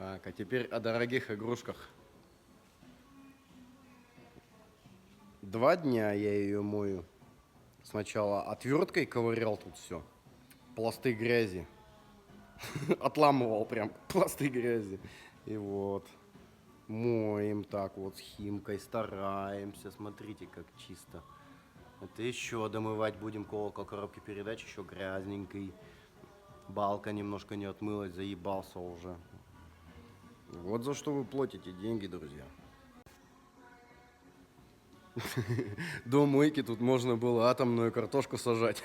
Так, а теперь о дорогих игрушках. 2 дня я ее мою. Сначала отверткой ковырял тут все. Пласты грязи. Отламывал прям пласты грязи. И вот. Моем так вот с химкой, стараемся. Смотрите, как чисто. Это еще домывать будем колокол коробки передач, еще грязненький. Балка немножко не отмылась, заебался уже. Вот за что вы платите деньги, друзья. До мойки тут можно было атомную картошку сажать.